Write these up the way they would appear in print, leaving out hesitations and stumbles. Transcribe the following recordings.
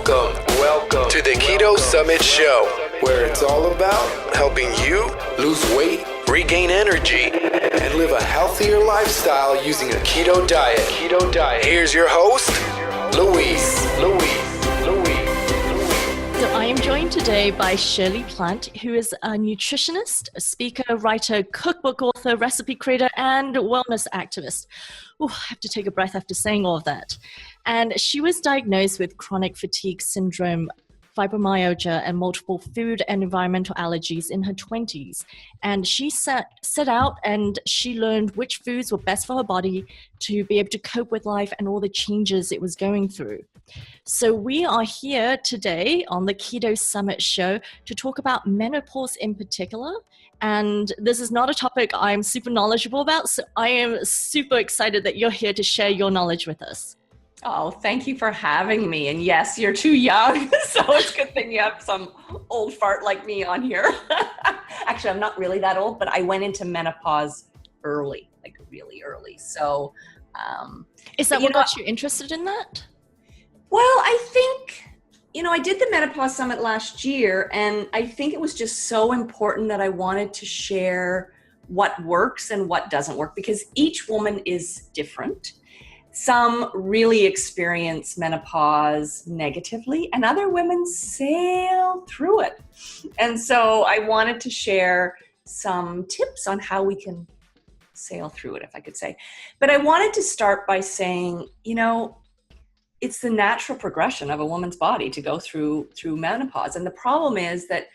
Welcome to the Keto Summit Show, where it's all about helping you lose weight, regain energy, and live a healthier lifestyle using a keto diet. Here's your host, Louise. So I am joined today by Shirley Plant, who is a nutritionist, a speaker, writer, cookbook author, recipe creator, and wellness activist. Ooh, I have to take a breath after saying all of that. And she was diagnosed with chronic fatigue syndrome, fibromyalgia, and multiple food and environmental allergies in her 20s. And she set out and she learned which foods were best for her body to be able to cope with life and all the changes it was going through. So we are here today on the Keto Summit Show to talk about menopause in particular. And this is not a topic I'm super knowledgeable about, so I am super excited that you're here to share your knowledge with us. Oh, thank you for having me. And yes, you're too young, so it's a good thing you have some old fart like me on here. Actually, I'm not really that old, but I went into menopause early, like really early. So, is that what got you interested in that? Well, I think, I did the Menopause Summit last year, and I think it was just so important that I wanted to share what works and what doesn't work, because each woman is different. Some really experience menopause negatively, and other women sail through it. And so I wanted to share some tips on how we can sail through it, if I could say. But I wanted to start by saying, it's the natural progression of a woman's body to go through menopause. And the problem is that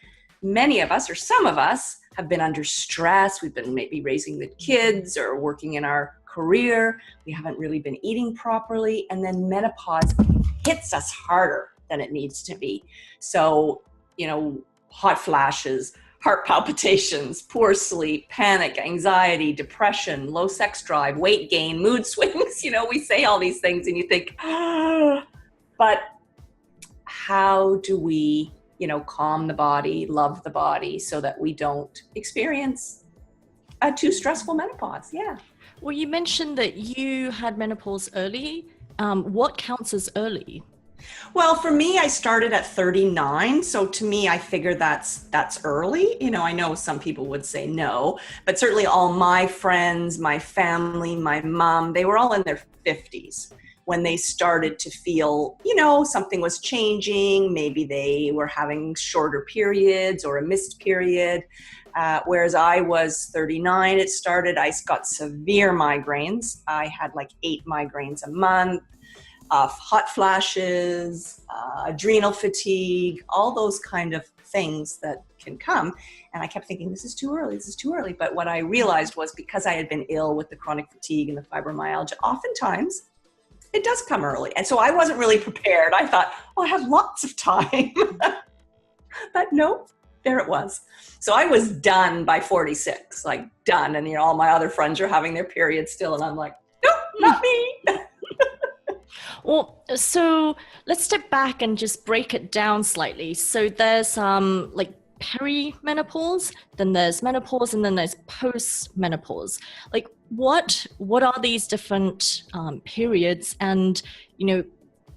many of us, or some of us, have been under stress. We've been maybe raising the kids or working in our career. We haven't really been eating properly. And then menopause hits us harder than it needs to be. So, hot flashes, heart palpitations, poor sleep, panic, anxiety, depression, low sex drive, weight gain, mood swings. We say all these things and you think, but how do we, calm the body, love the body so that we don't experience a too stressful menopause? Yeah. Well, you mentioned that you had menopause early. What counts as early? Well, for me, I started at 39. So to me, I figure that's early. I know some people would say no, but certainly all my friends, my family, my mom, they were all in their 50s when they started to feel, something was changing. Maybe they were having shorter periods or a missed period. Whereas I was 39, it started, I got severe migraines. I had like 8 migraines a month, hot flashes, adrenal fatigue, all those kind of things that can come. And I kept thinking, this is too early. But what I realized was because I had been ill with the chronic fatigue and the fibromyalgia, oftentimes it does come early. And so I wasn't really prepared. I thought, I have lots of time. But nope. There it was. So I was done by 46, like done. And, all my other friends are having their periods still. And I'm like, nope, not me. Well, so let's step back and just break it down slightly. So there's like perimenopause, then there's menopause, and then there's postmenopause. Like what are these different periods, and,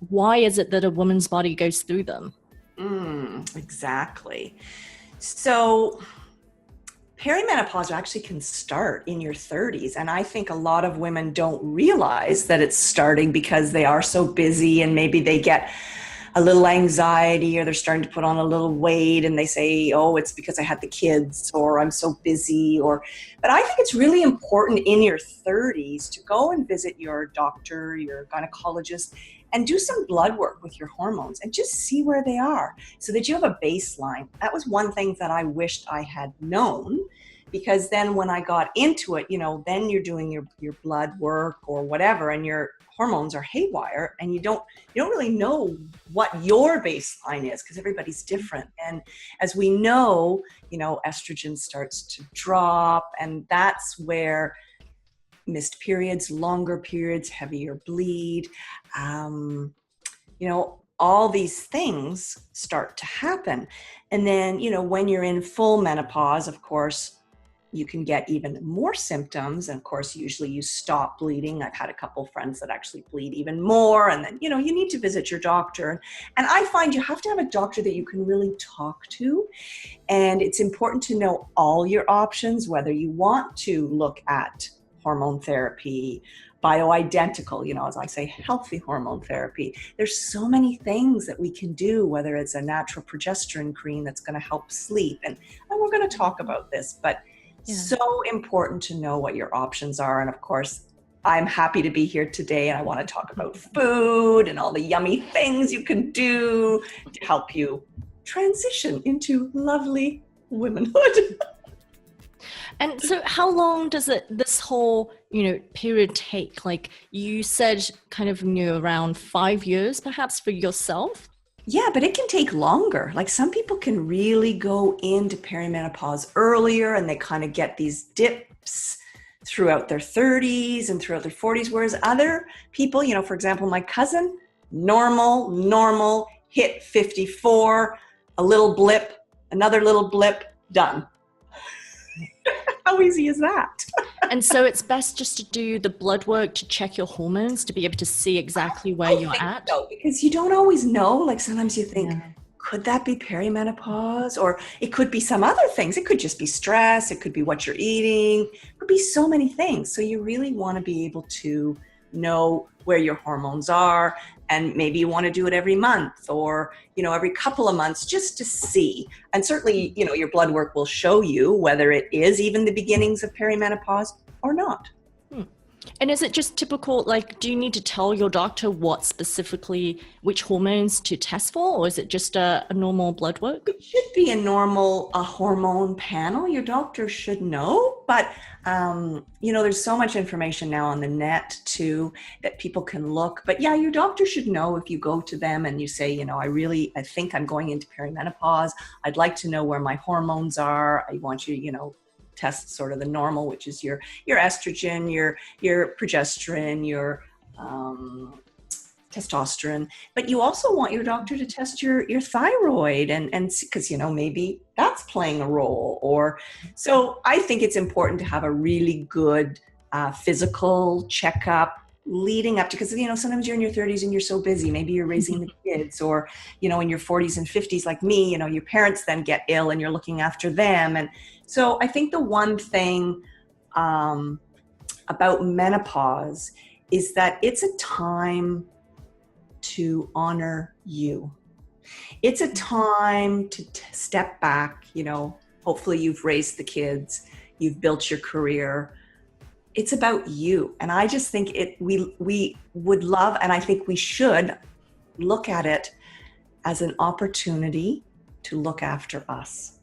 why is it that a woman's body goes through them? Exactly. So perimenopause actually can start in your 30s. And I think a lot of women don't realize that it's starting because they are so busy, and maybe they get a little anxiety, or they're starting to put on a little weight and they say, oh, it's because I had the kids, or I'm so busy. But I think it's really important in your 30s to go and visit your doctor, your gynecologist, and do some blood work with your hormones and just see where they are so that you have a baseline. That was one thing that I wished I had known, because then when I got into it, then you're doing your blood work or whatever, and your hormones are haywire, and you don't really know what your baseline is, because everybody's different. And as we know, estrogen starts to drop, and that's where missed periods, longer periods, heavier bleed, all these things start to happen. And then, when you're in full menopause, of course, you can get even more symptoms. And of course, usually you stop bleeding. I've had a couple friends that actually bleed even more. And then, you need to visit your doctor. And I find you have to have a doctor that you can really talk to. And it's important to know all your options, whether you want to look at hormone therapy, bioidentical, as I say, healthy hormone therapy. There's so many things that we can do, whether it's a natural progesterone cream that's going to help sleep. And we're going to talk about this, but so important to know what your options are. And of course, I'm happy to be here today, and I want to talk about food and all the yummy things you can do to help you transition into lovely womanhood. And so how long does this whole, period take? Like you said, kind of around 5 years perhaps for yourself? Yeah, but it can take longer. Like some people can really go into perimenopause earlier, and they kind of get these dips throughout their 30s and throughout their 40s. Whereas other people, for example, my cousin, normal, hit 54, a little blip, another little blip, done. How easy is that? And so it's best just to do the blood work to check your hormones to be able to see exactly where you're at? So, because you don't always know. Like sometimes you think, could that be perimenopause? Or it could be some other things. It could just be stress. It could be what you're eating. It could be so many things. So you really want to be able to know where your hormones are. And maybe you want to do it every month or, every couple of months just to see. And certainly, your blood work will show you whether it is even the beginnings of perimenopause or not. And is it just typical, like, do you need to tell your doctor what specifically, which hormones to test for, or is it just a normal blood work? It should be a hormone panel. Your doctor should know, but, there's so much information now on the net too, that people can look. But yeah, your doctor should know if you go to them and you say, I think I'm going into perimenopause. I'd like to know where my hormones are. I want you, test sort of the normal, which is your estrogen, your progesterone, your testosterone. But you also want your doctor to test your thyroid and because maybe that's playing a role. Or so I think it's important to have a really good physical checkup leading up to, because sometimes you're in your 30s and you're so busy, maybe you're raising the kids, or in your 40s and 50s like me, your parents then get ill and you're looking after them. And so I think the one thing about menopause is that it's a time to honor you. It's a time to step back. Hopefully you've raised the kids, you've built your career. It's about you. And I just think we would love, and I think we should look at it as an opportunity to look after us,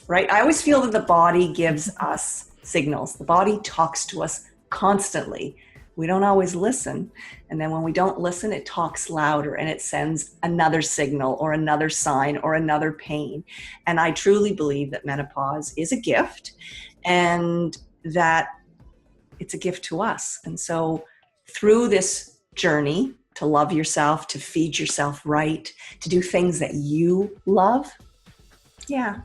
right? I always feel that the body gives us signals. The body talks to us constantly. We don't always listen. And then when we don't listen, it talks louder and it sends another signal or another sign or another pain. And I truly believe that menopause is a gift and that it's a gift to us. And so through this journey to love yourself, to feed yourself right, to do things that you love. Yeah.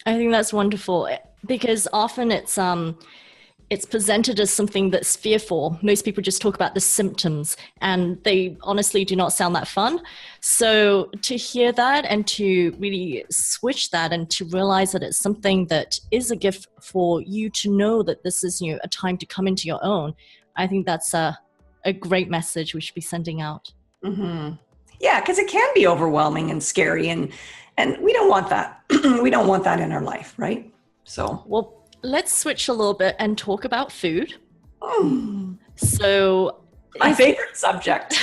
I think that's wonderful because often it's presented as something that's fearful. Most people just talk about the symptoms and they honestly do not sound that fun. So to hear that and to really switch that and to realize that it's something that is a gift for you to know that this is, a time to come into your own. I think that's a great message we should be sending out. Mm-hmm. Yeah, because it can be overwhelming and scary and we don't want that. We don't want that in our life, right? So, well, let's switch a little bit and talk about food. So, my favorite subject.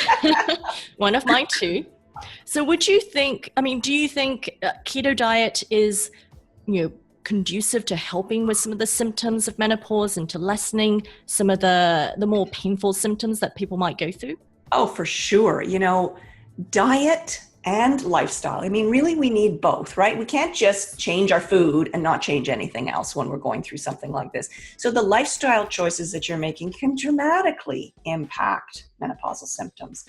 One of mine too. So do you think keto diet is, conducive to helping with some of the symptoms of menopause and to lessening some of the more painful symptoms that people might go through? Oh, for sure. Diet and lifestyle. Really, we need both, right? We can't just change our food and not change anything else when we're going through something like this. So the lifestyle choices that you're making can dramatically impact menopausal symptoms.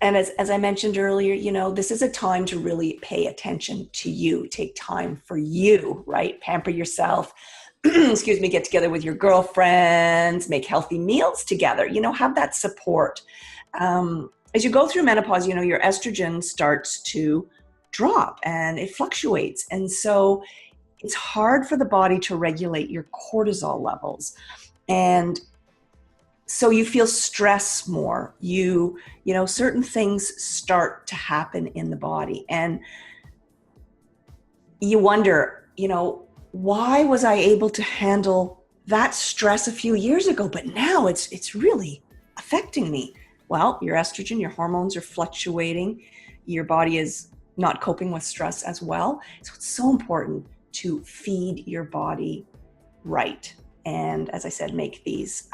And as I mentioned earlier, you know, this is a time to really pay attention to you, take time for you, right? Pamper yourself, excuse me, get together with your girlfriends, make healthy meals together, you know, have that support. As you go through menopause, you know, your estrogen starts to drop and it fluctuates. And so it's hard for the body to regulate your cortisol levels. And so you feel stress more. You know, certain things start to happen in the body. And you wonder, you know, why was I able to handle that stress a few years ago, but now it's really affecting me? Well, your estrogen, your hormones are fluctuating. Your body is not coping with stress as well. So it's so important to feed your body right. And as I said, make these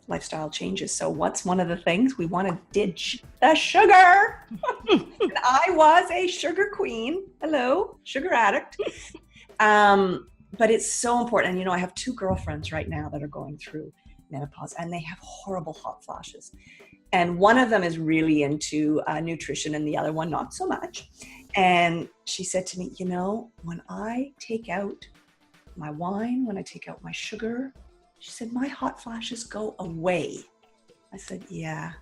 lifestyle changes. So what's one of the things? We want to ditch the sugar. And I was a sugar queen. Hello, sugar addict. But it's so important. And, you know, I have 2 girlfriends right now that are going through menopause and they have horrible hot flashes. And one of them is really into nutrition and the other one not so much. And she said to me, you know, when I take out my wine, when I take out my sugar, she said, my hot flashes go away. I said, yeah.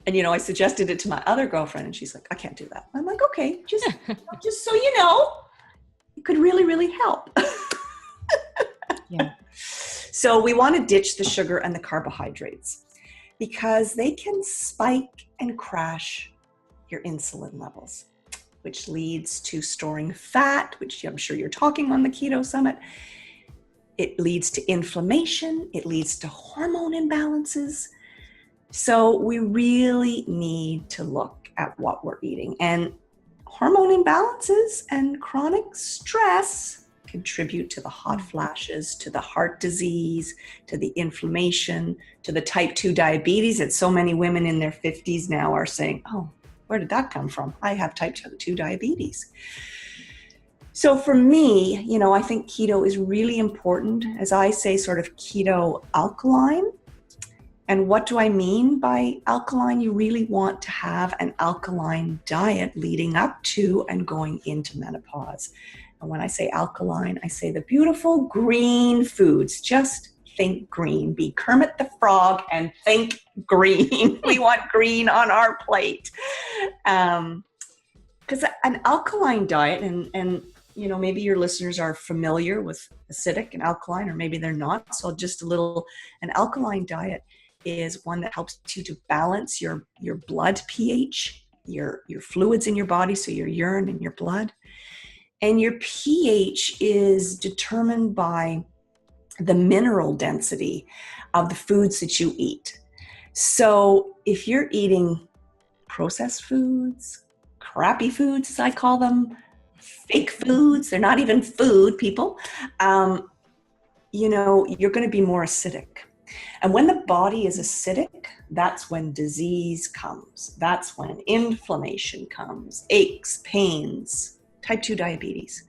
And, you know, I suggested it to my other girlfriend and she's like, I can't do that. I'm like, okay, just so you know, it could really, really help. Yeah. So we want to ditch the sugar and the carbohydrates because they can spike and crash your insulin levels, which leads to storing fat, which I'm sure you're talking on the Keto Summit. It leads to inflammation. It leads to hormone imbalances. So we really need to look at what we're eating. And hormone imbalances and chronic stress contribute to the hot flashes, to the heart disease, to the inflammation, to the type 2 diabetes that so many women in their 50s now are saying, oh, where did that come from? I have type 2 diabetes. So for me, you know, I think keto is really important, as I say, sort of keto alkaline. And what do I mean by alkaline? You really want to have an alkaline diet leading up to and going into menopause. And when I say alkaline, I say the beautiful green foods. Just think green. Be Kermit the Frog and think green. We want green on our plate. Because an alkaline diet, and you know, maybe your listeners are familiar with acidic and alkaline, or maybe they're not. So just an alkaline diet is one that helps you to balance your blood pH, your fluids in your body, so your urine and your blood. And your pH is determined by the mineral density of the foods that you eat. So if you're eating processed foods, crappy foods, as I call them, fake foods, they're not even food, people, you know, you're going to be more acidic. And when the body is acidic, that's when disease comes. That's when inflammation comes, aches, pains, type 2 diabetes.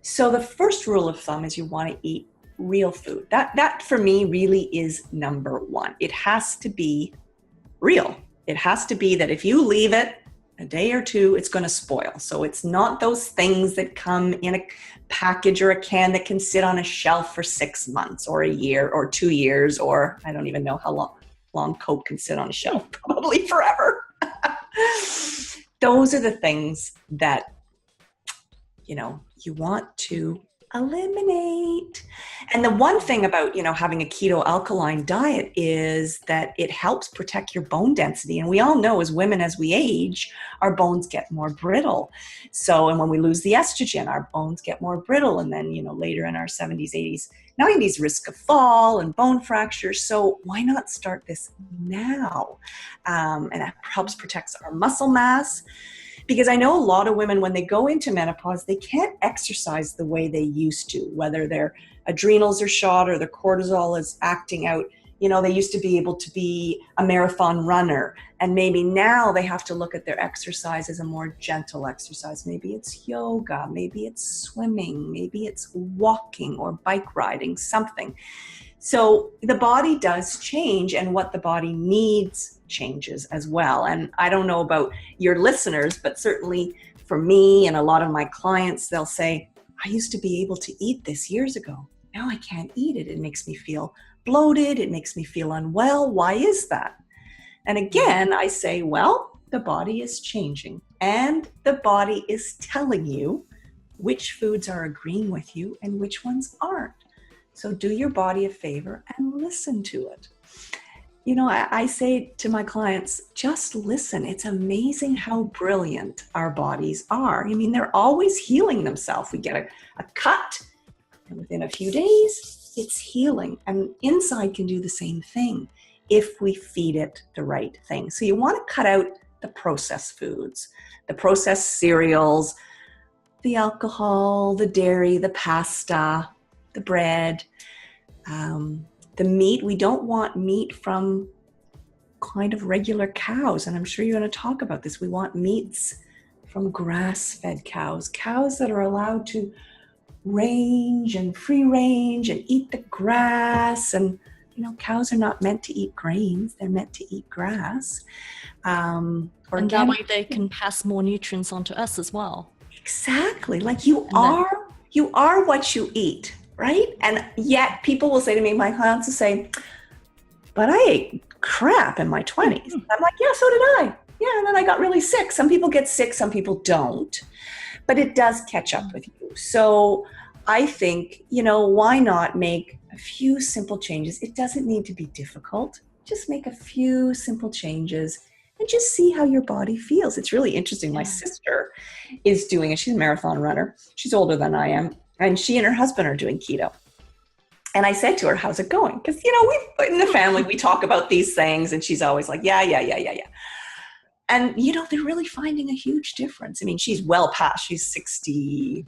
So the first rule of thumb is you want to eat real food. That for me really is number one. It has to be real. It has to be that if you leave it a day or two, it's going to spoil. So it's not those things that come in a package or a can that can sit on a shelf for 6 months or a year or 2 years, or I don't even know how long Coke can sit on a shelf, probably forever. Those are the things that, you know, you want to eliminate. And the one thing about, you know, having a keto alkaline diet is that it helps protect your bone density. And we all know as women, as we age, our bones get more brittle. So, and when we lose the estrogen, our bones get more brittle. And then, you know, later in our 70s, 80s, 90s, risk of fall and bone fractures. So why not start this now? And it helps protect our muscle mass. Because I know a lot of women, when they go into menopause, they can't exercise the way they used to, whether their adrenals are shot or their cortisol is acting out. You know, they used to be able to be a marathon runner, and maybe now they have to look at their exercise as a more gentle exercise. Maybe it's yoga, maybe it's swimming, maybe it's walking or bike riding, something. So the body does change, and what the body needs changes as well. And I don't know about your listeners, but certainly for me and a lot of my clients, they'll say, I used to be able to eat this years ago. Now I can't eat it. It makes me feel bloated. It makes me feel unwell. Why is that? And again, I say, well, the body is changing, and the body is telling you which foods are agreeing with you and which ones aren't. So do your body a favor and listen to it. You know, I say to my clients, just listen. It's amazing how brilliant our bodies are. I mean, they're always healing themselves. We get a cut, and within a few days, it's healing. And inside can do the same thing if we feed it the right thing. So you want to cut out the processed foods, the processed cereals, the alcohol, the dairy, the pasta, the bread, the meat. We don't want meat from kind of regular cows. And I'm sure you're going to talk about this. We want meats from grass-fed cows, cows that are allowed to range and free range and eat the grass. And, you know, cows are not meant to eat grains. They're meant to eat grass. And that way they can pass more nutrients on to us as well. Exactly. Like you are what you eat. Right? And yet people will say to me, my clients will say, but I ate crap in my 20s. I'm like, yeah, so did I. Yeah, and then I got really sick. Some people get sick, some people don't. But it does catch up with you. So I think, you know, why not make a few simple changes? It doesn't need to be difficult. Just make a few simple changes and just see how your body feels. It's really interesting. My sister is doing it. She's a marathon runner. She's older than I am. And she and her husband are doing keto. And I said to her, how's it going? Because, you know, we in the family, we talk about these things. And she's always like, yeah. And, you know, they're really finding a huge difference. I mean, she's well past, she's 63.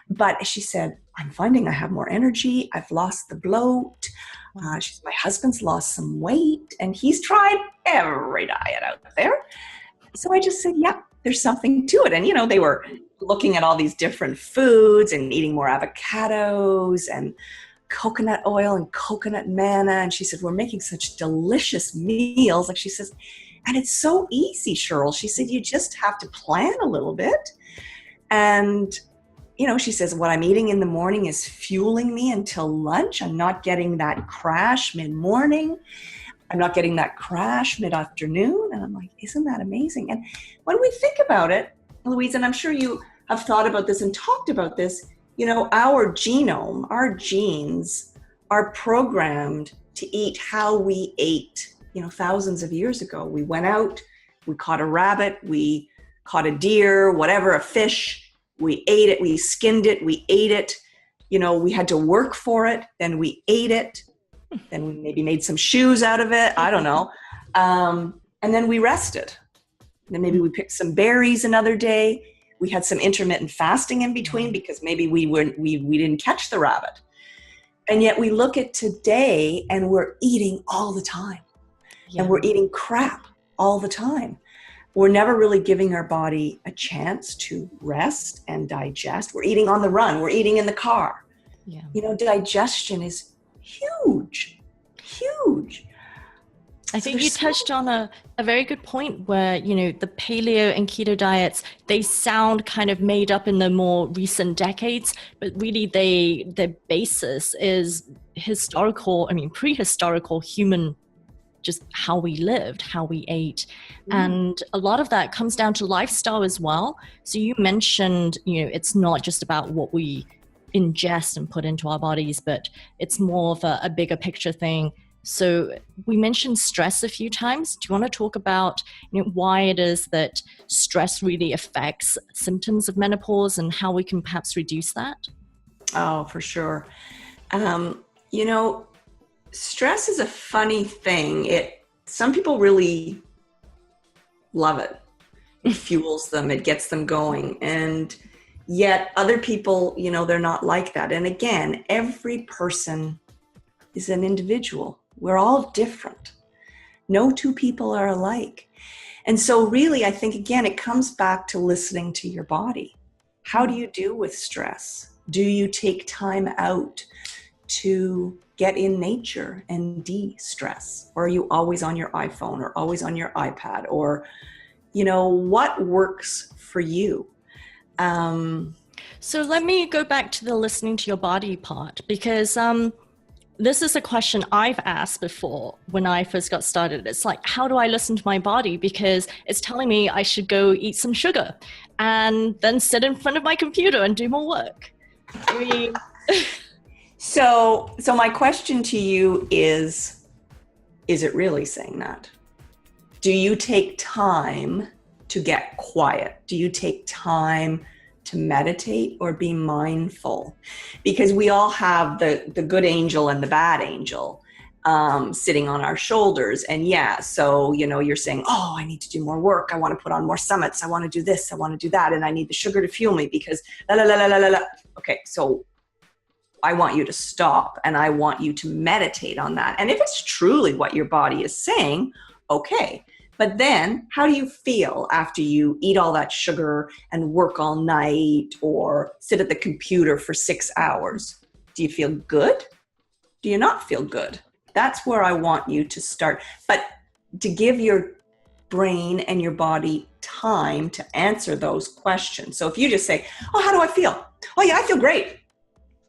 But she said, I'm finding I have more energy. I've lost the bloat. My husband's lost some weight. And he's tried every diet out there. So I just said, yeah, there's something to it. And, you know, they were looking at all these different foods and eating more avocados and coconut oil and coconut manna. And she said, we're making such delicious meals. Like she says, and it's so easy, Cheryl. She said, you just have to plan a little bit. And, you know, she says, what I'm eating in the morning is fueling me until lunch. I'm not getting that crash mid-morning. I'm not getting that crash mid-afternoon. And I'm like, isn't that amazing? And when we think about it, Louise, and I'm sure you have thought about this and talked about this, you know, our genome, our genes are programmed to eat how we ate, you know, thousands of years ago. We went out, we caught a rabbit, we caught a deer, whatever, a fish, we ate it, we skinned it, we ate it. You know, we had to work for it, then we ate it, then we maybe made some shoes out of it, I don't know. And then we rested. Then maybe we picked some berries another day. We had some intermittent fasting in between because maybe we didn't catch the rabbit. And yet we look at today and we're eating all the time. Yeah. And we're eating crap all the time. We're never really giving our body a chance to rest and digest. We're eating on the run. We're eating in the car. Yeah. You know, digestion is huge. I think you touched on a very good point where, you know, the paleo and keto diets, they sound kind of made up in the more recent decades, but really their basis is prehistorical human, just how we lived, how we ate. And a lot of that comes down to lifestyle as well. So you mentioned, you know, it's not just about what we ingest and put into our bodies, but it's more of a bigger picture thing. So we mentioned stress a few times. Do you want to talk about, you know, why it is that stress really affects symptoms of menopause and how we can perhaps reduce that? Oh, for sure. You know, stress is a funny thing. Some people really love it. It fuels them. It gets them going. And yet other people, you know, they're not like that. And again, every person is an individual. We're all different. No two people are alike. And so really, I think, again, it comes back to listening to your body. How do you deal with stress? Do you take time out to get in nature and de-stress? Or are you always on your iPhone or always on your iPad? Or, what works for you? So let me go back to the listening to your body part, because this is a question I've asked before when I first got started. It's like, how do I listen to my body? Because it's telling me I should go eat some sugar and then sit in front of my computer and do more work. I mean... So my question to you is it really saying that? Do you take time to get quiet? Do you take time to meditate or be mindful? Because we all have the good angel and the bad angel sitting on our shoulders. And so, you're saying, oh, I need to do more work. I want to put on more summits. I want to do this. I want to do that. And I need the sugar to fuel me because la, la, la, la, la, la, la. Okay, so I want you to stop and I want you to meditate on that. And if it's truly what your body is saying, okay. But then how do you feel after you eat all that sugar and work all night or sit at the computer for 6 hours? Do you feel good? Do you not feel good? That's where I want you to start. But to give your brain and your body time to answer those questions. So if you just say, oh, how do I feel? Oh yeah, I feel great.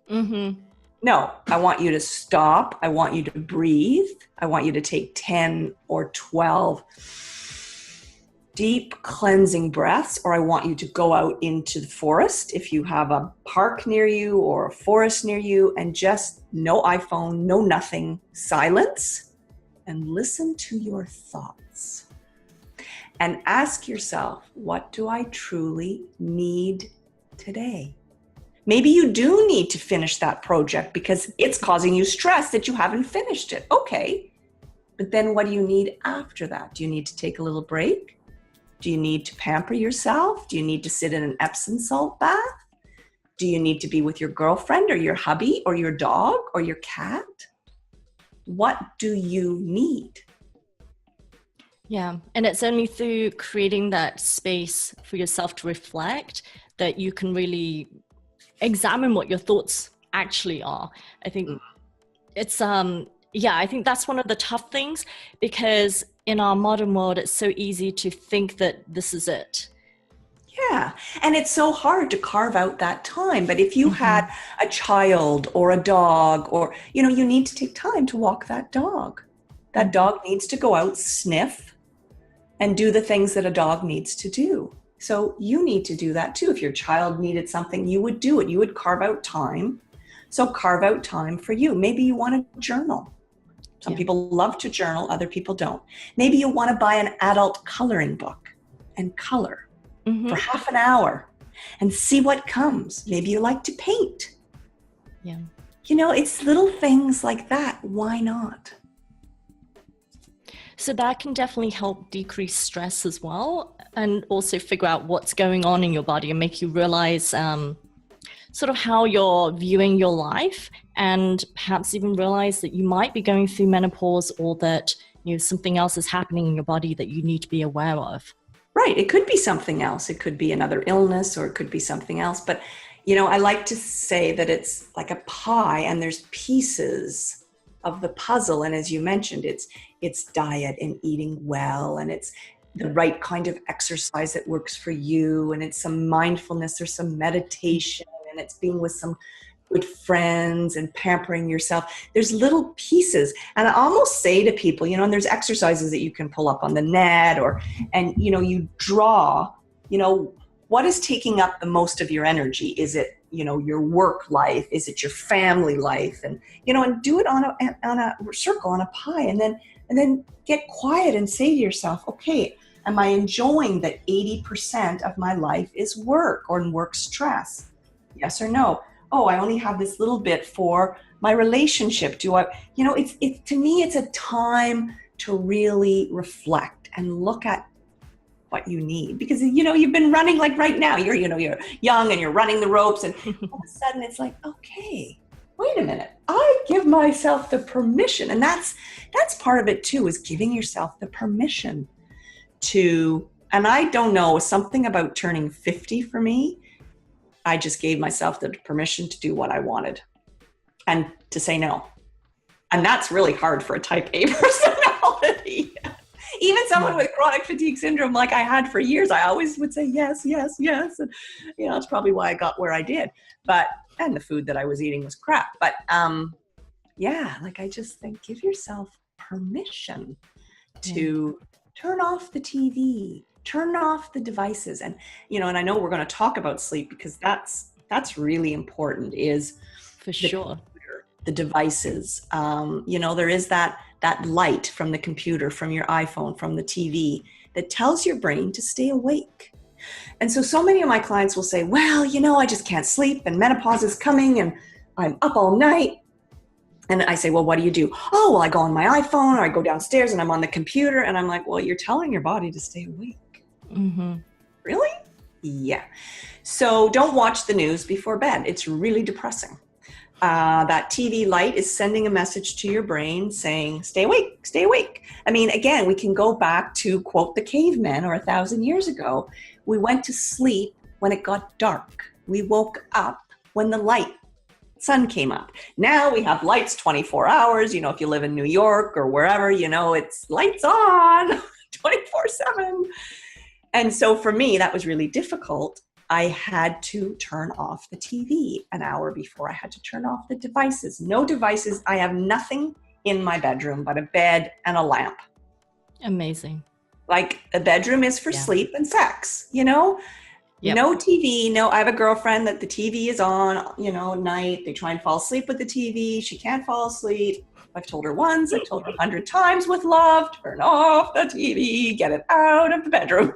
Mm-hmm. No, I want you to stop. I want you to breathe. I want you to take 10 or 12 deep cleansing breaths, or I want you to go out into the forest if you have a park near you or a forest near you, and just no iPhone, no nothing, silence, and listen to your thoughts. And ask yourself, what do I truly need today? Maybe you do need to finish that project because it's causing you stress that you haven't finished it. Okay. But then what do you need after that? Do you need to take a little break? Do you need to pamper yourself? Do you need to sit in an Epsom salt bath? Do you need to be with your girlfriend or your hubby or your dog or your cat? What do you need? Yeah. And it's only through creating that space for yourself to reflect that you can really examine what your thoughts actually are. I think it's, I think that's one of the tough things, because in our modern world, it's so easy to think that this is it. Yeah. And it's so hard to carve out that time. But if you had a child or a dog, or, you need to take time to walk that dog. That dog needs to go out, sniff, and do the things that a dog needs to do. So you need to do that too. If your child needed something, you would do it. You would carve out time. So carve out time for you. Maybe you want to journal. Some people love to journal, other people don't. Maybe you want to buy an adult coloring book and color for half an hour and see what comes. Maybe you like to paint. Yeah. It's little things like that. Why not? So that can definitely help decrease stress as well, and also figure out what's going on in your body and make you realize sort of how you're viewing your life, and perhaps even realize that you might be going through menopause, or that something else is happening in your body that you need to be aware of. Right. It could be something else. It could be another illness, or it could be something else. But, I like to say that it's like a pie and there's pieces of the puzzle. And as you mentioned, it's diet and eating well, and it's the right kind of exercise that works for you, and it's some mindfulness or some meditation, and it's being with some good friends and pampering yourself. There's little pieces. And I almost say to people, and there's exercises that you can pull up on the net, and you draw, what is taking up the most of your energy? Is it, your work life? Is it your family life? And, and do it on a circle, on a pie, and then get quiet and say to yourself, okay, am I enjoying that 80% of my life is work or work stress? Yes or no? Oh, I only have this little bit for my relationship. Do I, it's to me, it's a time to really reflect and look at what you need, because, you've been running, like right now, you're young and you're running the ropes, and all of a sudden it's like, okay, wait a minute, I give myself the permission. And that's part of it too, is giving yourself the permission to, and I don't know, something about turning 50 for me, I just gave myself the permission to do what I wanted. tend to say no. And that's really hard for a type A personality. Even someone with chronic fatigue syndrome, like I had for years, I always would say yes, yes, yes. And, that's probably why I got where I did. And the food that I was eating was crap. But like I just think give yourself permission to turn off the TV, turn off the devices. And, and I know we're going to talk about sleep because that's really important is for sure. The devices. There is that light from the computer, from your iPhone, from the TV that tells your brain to stay awake. And so many of my clients will say, well, I just can't sleep and menopause is coming and I'm up all night. And I say, well, what do you do? Oh, well, I go on my iPhone or I go downstairs and I'm on the computer. And I'm like, well, you're telling your body to stay awake. Mm-hmm. Really? Yeah. So don't watch the news before bed. It's really depressing. That TV light is sending a message to your brain saying, stay awake, stay awake. I mean, again, we can go back to quote the cavemen or 1,000 years ago. We went to sleep when it got dark. We woke up when the sun came up. Now we have lights 24 hours. If you live in New York or wherever, it's lights on 24/7. And so for me, that was really difficult. I had to turn off the TV an hour before I had to turn off the devices. No devices. I have nothing in my bedroom but a bed and a lamp. Amazing. Like a bedroom is for sleep and sex, Yep. No TV. No, I have a girlfriend that the TV is on, at night. They try and fall asleep with the TV. She can't fall asleep. I've told her once, I've told her 100 times with love, turn off the TV, get it out of the bedroom.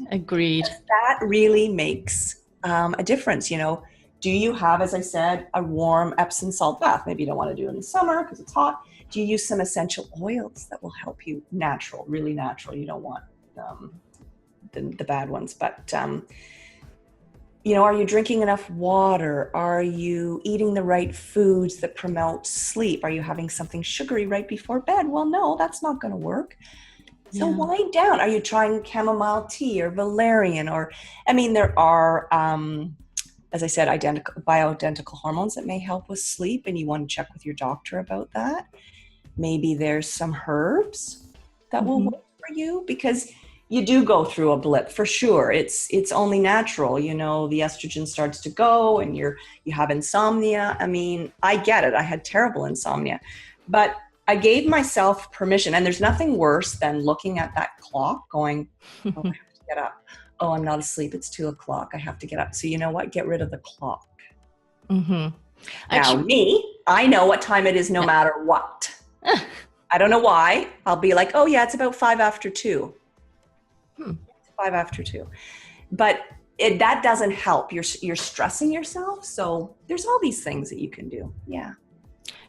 Agreed. That really makes a difference. Do you have, as I said, a warm Epsom salt bath? Maybe you don't want to do it in the summer because it's hot. Do you use some essential oils that will help you natural, really natural? You don't want the bad ones, but are you drinking enough water? Are you eating the right foods that promote sleep? Are you having something sugary right before bed? Well, no, that's not going to work. So wind down. Are you trying chamomile tea or valerian? There are, as I said, bioidentical hormones that may help with sleep, and you want to check with your doctor about that. Maybe there's some herbs that will work for you because you do go through a blip for sure. It's only natural. The estrogen starts to go and you have insomnia. I get it. I had terrible insomnia, but I gave myself permission, and there's nothing worse than looking at that clock going, oh, I have to get up. Oh, I'm not asleep. It's 2:00. I have to get up. So you know what? Get rid of the clock. Mm-hmm. Now I know what time it is no matter what. I don't know why. I'll be like, oh yeah, it's about 2:05. It's 2:05. But that doesn't help. You're stressing yourself. So there's all these things that you can do. Yeah.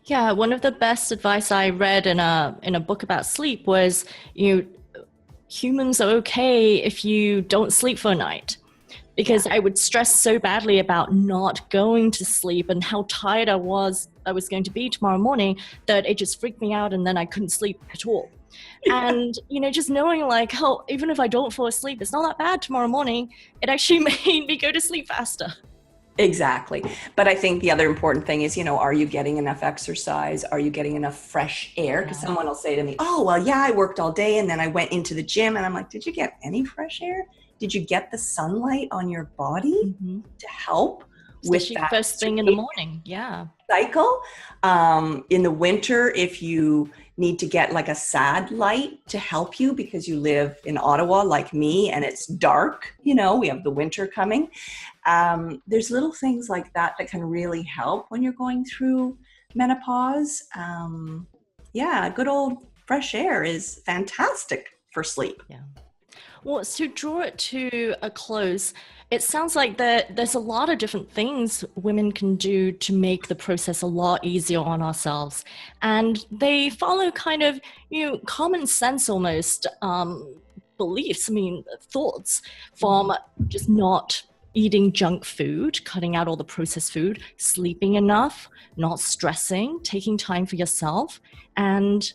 Yeah, one of the best advice I read in a book about sleep was, humans are okay if you don't sleep for a night. Because I would stress so badly about not going to sleep and how tired I was going to be tomorrow morning that it just freaked me out, and then I couldn't sleep at all. And, just knowing even if I don't fall asleep, it's not that bad tomorrow morning. It actually made me go to sleep faster. Exactly. But I think the other important thing is, are you getting enough exercise? Are you getting enough fresh air? Because someone will say to me, oh, well, yeah, I worked all day and then I went into the gym. And I'm like, did you get any fresh air? Did you get the sunlight on your body to help with that first thing in the morning? Yeah. Cycle. In the winter, if you need to get like a sad light to help you because you live in Ottawa like me and it's dark, we have the winter coming. There's little things like that can really help when you're going through menopause. Good old fresh air is fantastic for sleep. Yeah. Well, to draw it to a close, it sounds like there's a lot of different things women can do to make the process a lot easier on ourselves. And they follow kind of, common sense almost beliefs, thoughts from just not eating junk food, cutting out all the processed food, sleeping enough, not stressing, taking time for yourself, and,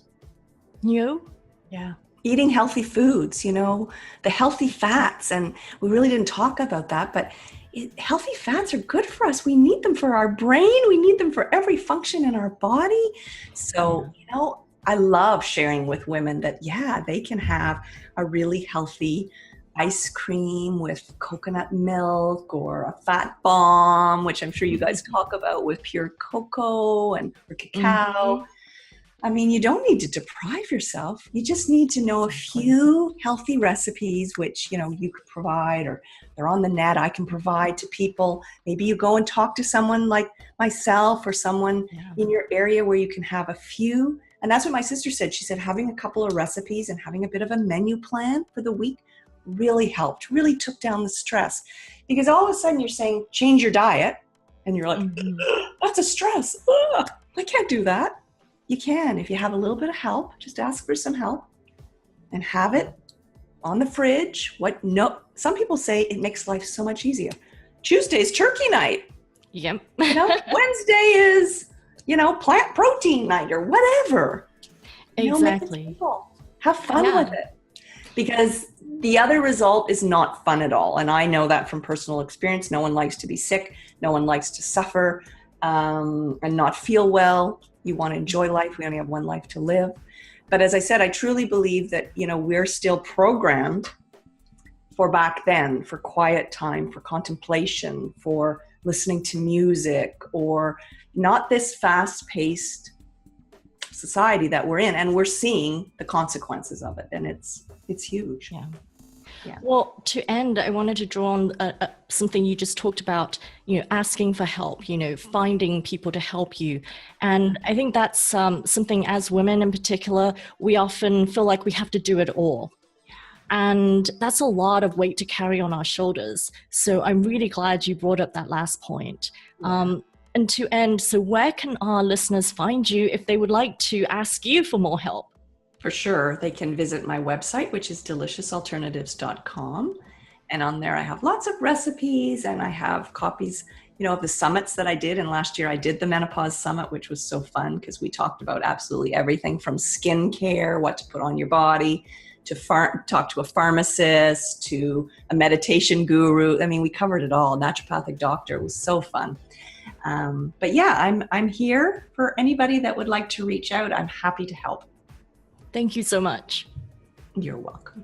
eating healthy foods, the healthy fats. And we really didn't talk about that, but, healthy fats are good for us. We need them for our brain. We need them for every function in our body. So, I love sharing with women that, they can have a really healthy ice cream with coconut milk or a fat bomb, which I'm sure you guys talk about, with pure cocoa or cacao. I mean, you don't need to deprive yourself. You just need to know a few healthy recipes, which, you could provide, or they're on the net. I can provide to people. Maybe you go and talk to someone like myself or someone in your area where you can have a few. And that's what my sister said. She said having a couple of recipes and having a bit of a menu plan for the week really helped, really took down the stress. Because all of a sudden you're saying, change your diet. And you're like, that's a stress. I can't do that. You can, if you have a little bit of help, just ask for some help and have it on the fridge. Some people say it makes life so much easier. Tuesday's turkey night. Yep. Wednesday is, plant protein night or whatever. Exactly. Have fun with it. Because the other result is not fun at all. And I know that from personal experience. No one likes to be sick. No one likes to suffer and not feel well. You want to enjoy life. We only have one life to live. But as I said, I truly believe that, we're still programmed for back then, for quiet time, for contemplation, for listening to music, or not this fast-paced society that we're in. And we're seeing the consequences of it. And it's huge. Yeah. Well, to end, I wanted to draw on something you just talked about, asking for help, finding people to help you. And I think that's something, as women in particular, we often feel like we have to do it all. And that's a lot of weight to carry on our shoulders. So I'm really glad you brought up that last point. And to end, so where can our listeners find you if they would like to ask you for more help? For sure. They can visit my website, which is deliciousalternatives.com. And on there, I have lots of recipes, and I have copies, of the summits that I did. And last year I did the Menopause Summit, which was so fun because we talked about absolutely everything from skincare, what to put on your body, to talk to a pharmacist, to a meditation guru. I mean, we covered it all. Naturopathic doctor. It was so fun. But I'm here for anybody that would like to reach out. I'm happy to help. Thank you so much. You're welcome.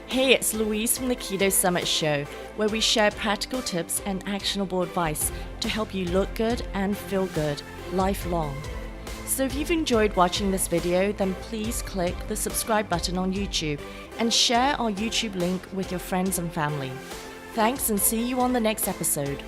Hey, it's Louise from the Keto Summit Show, where we share practical tips and actionable advice to help you look good and feel good lifelong. So if you've enjoyed watching this video, then please click the subscribe button on YouTube and share our YouTube link with your friends and family. Thanks, and see you on the next episode.